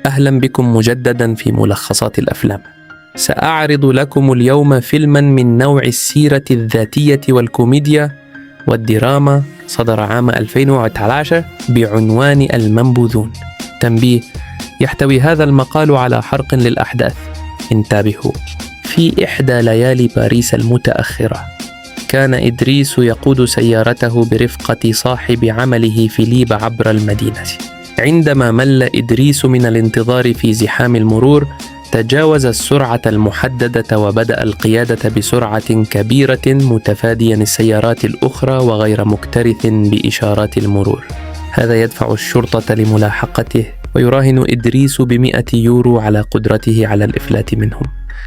أهلا بكم مجددا في ملخصات الأفلام. سأعرض لكم اليوم فيلما من نوع السيرة الذاتية والكوميديا والدراما، صدر عام 2011 بعنوان المنبوذون. تنبيه: يحتوي هذا المقال على حرق للأحداث. انتبهوا. في إحدى ليالي باريس المتأخرة، كان إدريس يقود سيارته برفقة صاحب عمله فيليب عبر المدينة. عندما مل إدريس من الانتظار في زحام المرور، تجاوز السرعة المحددة وبدأ القيادة بسرعة كبيرة، متفاديا السيارات الأخرى وغير مكترث بإشارات المرور. هذا يدفع الشرطة لملاحقته، ويراهن إدريس ب100 يورو على قدرته على الإفلات منهم.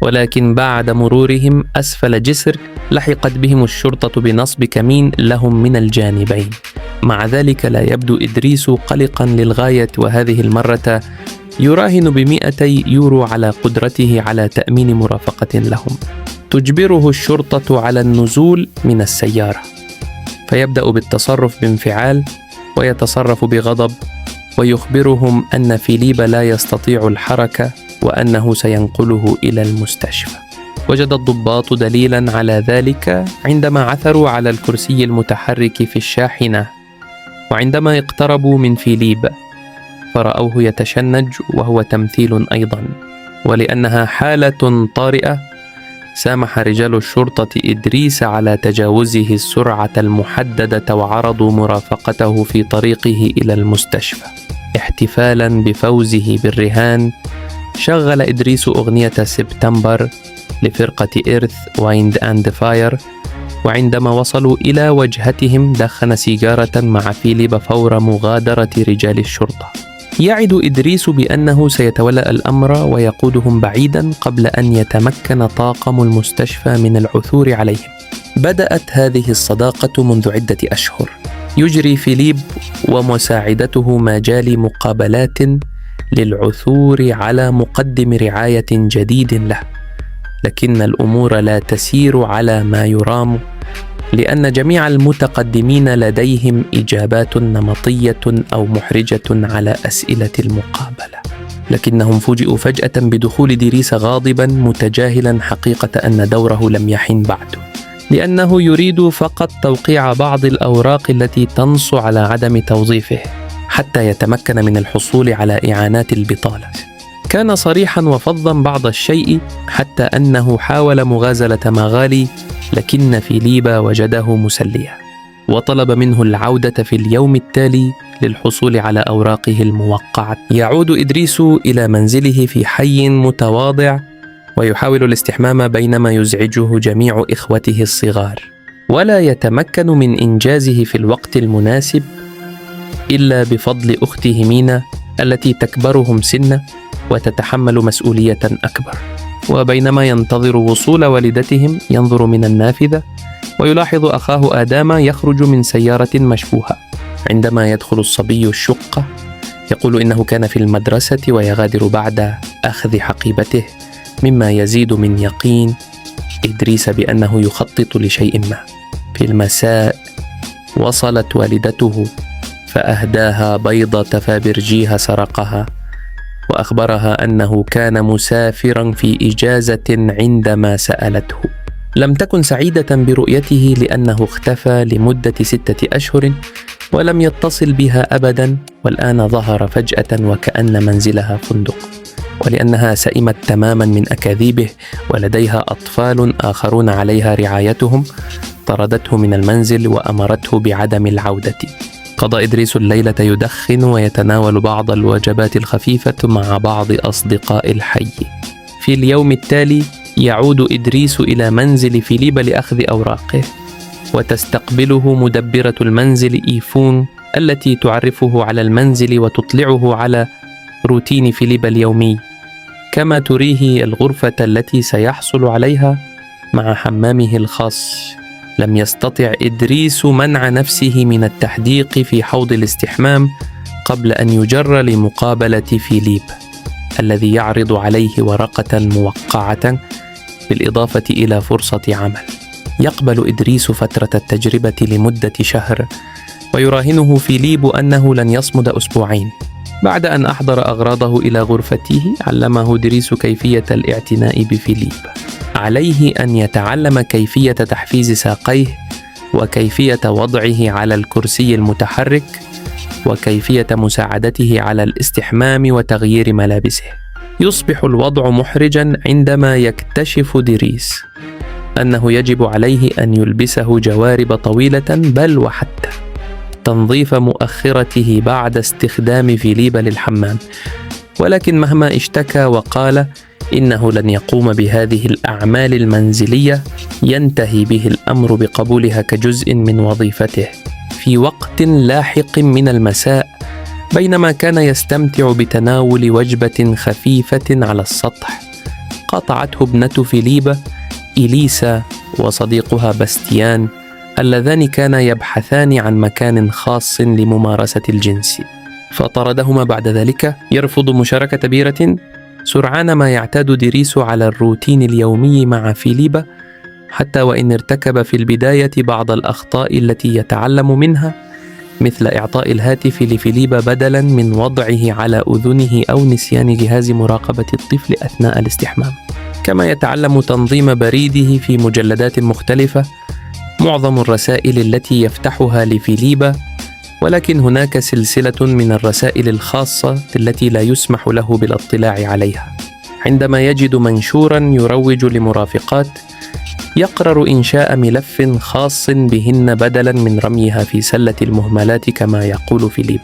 ولكن بعد مرورهم أسفل جسر، لحقت بهم الشرطة بنصب كمين لهم من الجانبين. مع ذلك لا يبدو إدريس قلقا للغاية، وهذه المرة يراهن ب200 يورو على قدرته على تأمين مرافقة لهم. تجبره الشرطة على النزول من السيارة، فيبدأ بالتصرف بانفعال ويتصرف بغضب، ويخبرهم أن فيليب لا يستطيع الحركة وأنه سينقله إلى المستشفى. وجد الضباط دليلا على ذلك عندما عثروا على الكرسي المتحرك في الشاحنة، وعندما اقتربوا من فيليب فرأوه يتشنج، وهو تمثيل أيضا. ولأنها حالة طارئة، سامح رجال الشرطة إدريس على تجاوزه السرعة المحددة، وعرضوا مرافقته في طريقه إلى المستشفى. احتفالا بفوزه بالرهان، شغل إدريس أغنية سبتمبر لفرقة إيرث وايند أند فاير، وعندما وصلوا إلى وجهتهم دخن سيجارة مع فيليب فور مغادرة رجال الشرطة. يعد إدريس بأنه سيتولى الأمر ويقودهم بعيدا قبل أن يتمكن طاقم المستشفى من العثور عليهم. بدأت هذه الصداقة منذ عدة أشهر. يجري فيليب ومساعدته مجال مقابلات للعثور على مقدم رعاية جديد له، لكن الأمور لا تسير على ما يرام، لأن جميع المتقدمين لديهم إجابات نمطية أو محرجة على أسئلة المقابلة. لكنهم فوجئوا فجأة بدخول إدريس غاضبا، متجاهلا حقيقة أن دوره لم يحن بعد، لأنه يريد فقط توقيع بعض الأوراق التي تنص على عدم توظيفه حتى يتمكن من الحصول على إعانات البطالة. كان صريحا وفظا بعض الشيء، حتى أنه حاول مغازلة مغالي، لكن فيليب وجده مسليا وطلب منه العودة في اليوم التالي للحصول على أوراقه الموقعة. يعود إدريس إلى منزله في حي متواضع، ويحاول الاستحمام بينما يزعجه جميع إخوته الصغار، ولا يتمكن من إنجازه في الوقت المناسب إلا بفضل أخته مينا التي تكبرهم سنا وتتحمل مسؤولية أكبر. وبينما ينتظر وصول والدتهم، ينظر من النافذة ويلاحظ أخاه آدم يخرج من سيارة مشبوهة. عندما يدخل الصبي الشقة، يقول إنه كان في المدرسة ويغادر بعد أخذ حقيبته، مما يزيد من يقين إدريس بأنه يخطط لشيء ما. في المساء وصلت والدته فأهداها بيضة فابرجيها سرقها، وأخبرها أنه كان مسافرا في إجازة عندما سألته. لم تكن سعيدة برؤيته، لأنه اختفى لمدة 6 أشهر ولم يتصل بها أبدا، والآن ظهر فجأة وكأن منزلها فندق. ولأنها سئمت تماما من أكاذيبه ولديها أطفال آخرون عليها رعايتهم، طردته من المنزل وأمرته بعدم العودة. قضى إدريس الليلة يدخن ويتناول بعض الوجبات الخفيفة مع بعض أصدقاء الحي. في اليوم التالي يعود إدريس إلى منزل فيليب لأخذ أوراقه، وتستقبله مدبرة المنزل إيفون التي تعرفه على المنزل وتطلعه على روتين فيليب اليومي، كما تريه الغرفة التي سيحصل عليها مع حمامه الخاص. لم يستطع إدريس منع نفسه من التحديق في حوض الاستحمام قبل أن يجر لمقابلة فيليب الذي يعرض عليه ورقة موقعة بالإضافة إلى فرصة عمل. يقبل إدريس فترة التجربة لمدة شهر، ويراهنه فيليب أنه لن يصمد 2 أسبوع، بعد أن أحضر أغراضه إلى غرفته، علمه إدريس كيفية الاعتناء بفيليب. عليه أن يتعلم كيفية تحفيز ساقيه، وكيفية وضعه على الكرسي المتحرك، وكيفية مساعدته على الاستحمام وتغيير ملابسه. يصبح الوضع محرجا عندما يكتشف إدريس أنه يجب عليه أن يلبسه جوارب طويلة، بل وحتى تنظيف مؤخرته بعد استخدام فيليب للحمام. ولكن مهما اشتكى وقال إنه لن يقوم بهذه الأعمال المنزلية، ينتهي به الأمر بقبولها كجزء من وظيفته. في وقت لاحق من المساء، بينما كان يستمتع بتناول وجبة خفيفة على السطح، قاطعته ابنة فيليب إليسا وصديقها باستيان، اللذان كانا يبحثان عن مكان خاص لممارسة الجنس، فطردهما بعد ذلك. يرفض مشاركة بيرة سرعان ما يعتاد إدريس على الروتين اليومي مع فيليب، حتى وإن ارتكب في البداية بعض الأخطاء التي يتعلم منها، مثل إعطاء الهاتف لفيليب بدلا من وضعه على أذنه، أو نسيان جهاز مراقبة الطفل أثناء الاستحمام. كما يتعلم تنظيم بريده في مجلدات مختلفة، معظم الرسائل التي يفتحها لفيليب، ولكن هناك سلسلة من الرسائل الخاصة التي لا يسمح له بالاطلاع عليها. عندما يجد منشورا يروج لمرافقات، يقرر إنشاء ملف خاص بهن بدلا من رميها في سلة المهملات كما يقول فيليب.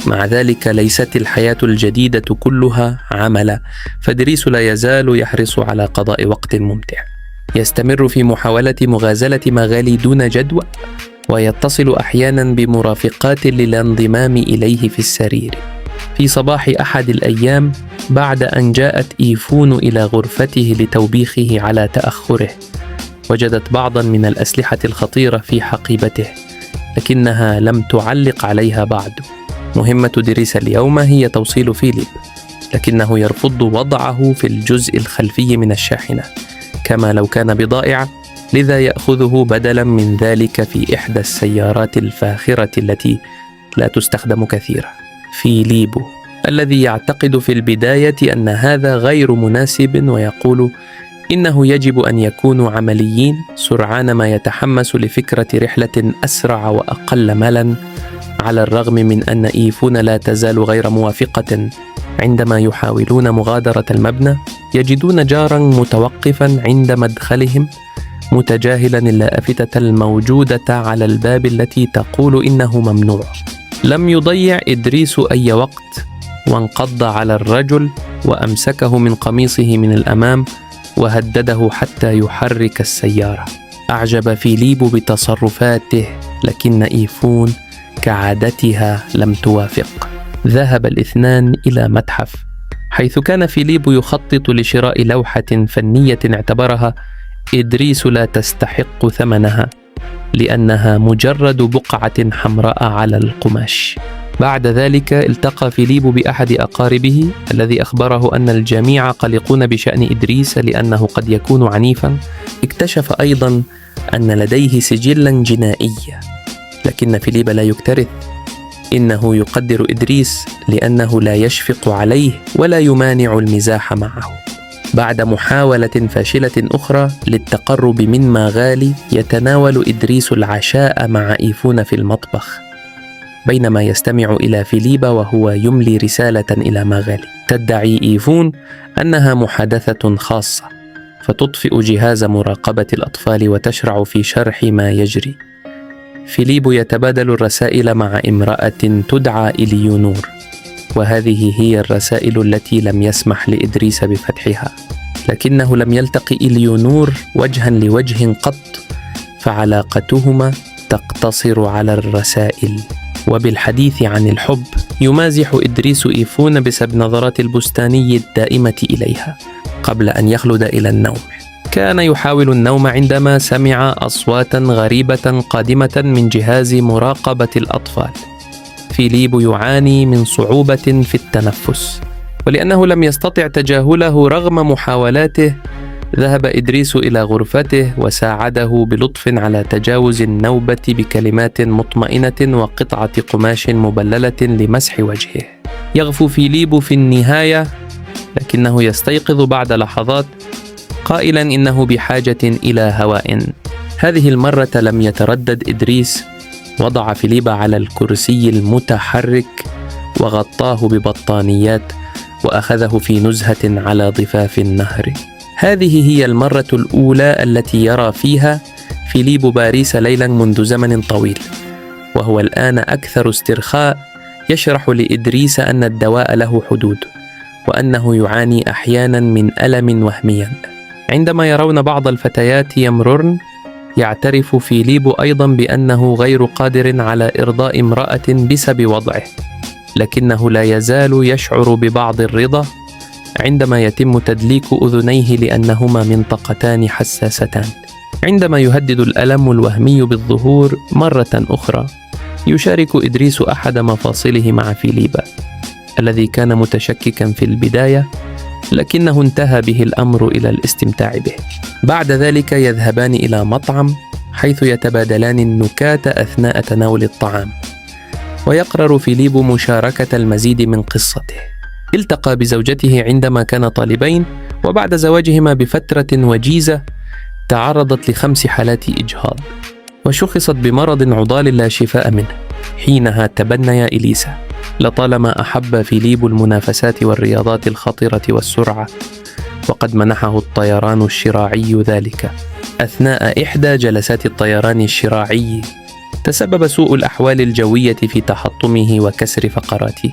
مع ذلك ليست الحياة الجديدة كلها عملا، فإدريس لا يزال يحرص على قضاء وقت ممتع. يستمر في محاولة مغازلة مغالي دون جدوى، ويتصل أحيانا بمرافقات للانضمام إليه في السرير. في صباح أحد الأيام، بعد أن جاءت إيفون إلى غرفته لتوبيخه على تأخره، وجدت بعضا من الأسلحة الخطيرة في حقيبته، لكنها لم تعلق عليها بعد. مهمة إدريس اليوم هي توصيل فيليب، لكنه يرفض وضعه في الجزء الخلفي من الشاحنة كما لو كان بضائع، لذا يأخذه بدلا من ذلك في إحدى السيارات الفاخرة التي لا تستخدم كثيرا. فيليب الذي يعتقد في البداية أن هذا غير مناسب ويقول إنه يجب أن يكونوا عمليين، سرعان ما يتحمس لفكرة رحلة أسرع وأقل مللا، على الرغم من أن إيفون لا تزال غير موافقة. عندما يحاولون مغادرة المبنى، يجدون جارا متوقفا عند مدخلهم، متجاهلا اللافتة الموجودة على الباب التي تقول إنه ممنوع. لم يضيع إدريس أي وقت، وانقض على الرجل وأمسكه من قميصه من الأمام، وهدده حتى يحرك السيارة. أعجب فيليب بتصرفاته، لكن إيفون كعادتها لم توافق. ذهب الاثنان إلى متحف، حيث كان فيليب يخطط لشراء لوحة فنية اعتبرها إدريس لا تستحق ثمنها، لأنها مجرد بقعة حمراء على القماش. بعد ذلك التقى فيليب بأحد أقاربه الذي أخبره أن الجميع قلقون بشأن إدريس لأنه قد يكون عنيفا. اكتشف أيضا أن لديه سجلا جنائيا، لكن فيليب لا يكترث. إنه يقدر إدريس لأنه لا يشفق عليه ولا يمانع المزاح معه. بعد محاولة فاشلة أخرى للتقرب من مغالي، يتناول إدريس العشاء مع إيفون في المطبخ، بينما يستمع إلى فيليب وهو يملي رسالة إلى مغالي. تدعي إيفون أنها محادثة خاصة، فتطفئ جهاز مراقبة الأطفال وتشرع في شرح ما يجري. فيليب يتبادل الرسائل مع امرأة تدعى إليونور، وهذه هي الرسائل التي لم يسمح لإدريس بفتحها. لكنه لم يلتقي إليونور وجها لوجه قط، فعلاقتهما تقتصر على الرسائل. وبالحديث عن الحب، يمازح إدريس إيفون بسبب نظرات البستاني الدائمة إليها قبل أن يخلد إلى النوم. كان يحاول النوم عندما سمع أصواتا غريبة قادمة من جهاز مراقبة الأطفال. فيليب يعاني من صعوبة في التنفس، ولأنه لم يستطع تجاهله رغم محاولاته، ذهب إدريس إلى غرفته وساعده بلطف على تجاوز النوبة بكلمات مطمئنة وقطعة قماش مبللة لمسح وجهه. يغفو فيليب في النهاية، لكنه يستيقظ بعد لحظات قائلا إنه بحاجة إلى هواء. هذه المرة لم يتردد إدريس، وضع فيليب على الكرسي المتحرك وغطاه ببطانيات وأخذه في نزهة على ضفاف النهر. هذه هي المرة الأولى التي يرى فيها فيليب باريس ليلا منذ زمن طويل، وهو الآن أكثر استرخاء، يشرح لإدريس أن الدواء له حدود، وأنه يعاني أحيانا من ألم وهميا. عندما يرون بعض الفتيات يمررن، يعترف فيليب أيضا بأنه غير قادر على إرضاء امرأة بسبب وضعه، لكنه لا يزال يشعر ببعض الرضا عندما يتم تدليك أذنيه لأنهما منطقتان حساستان. عندما يهدد الألم الوهمي بالظهور مرة أخرى، يشارك إدريس أحد مفاصله مع فيليب الذي كان متشككا في البداية، لكنه انتهى به الأمر إلى الاستمتاع به. بعد ذلك يذهبان إلى مطعم حيث يتبادلان النكات أثناء تناول الطعام، ويقرر فيليب مشاركة المزيد من قصته. التقى بزوجته عندما كان طالبين، وبعد زواجهما بفترة وجيزة تعرضت ل5 حالات إجهاض، وشخصت بمرض عضال لا شفاء منه. حينها تبنيا إليسا. لطالما أحب فيليب المنافسات والرياضات الخطرة والسرعة، وقد منحه الطيران الشراعي ذلك. أثناء إحدى جلسات الطيران الشراعي تسبب سوء الأحوال الجوية في تحطمه وكسر فقراته،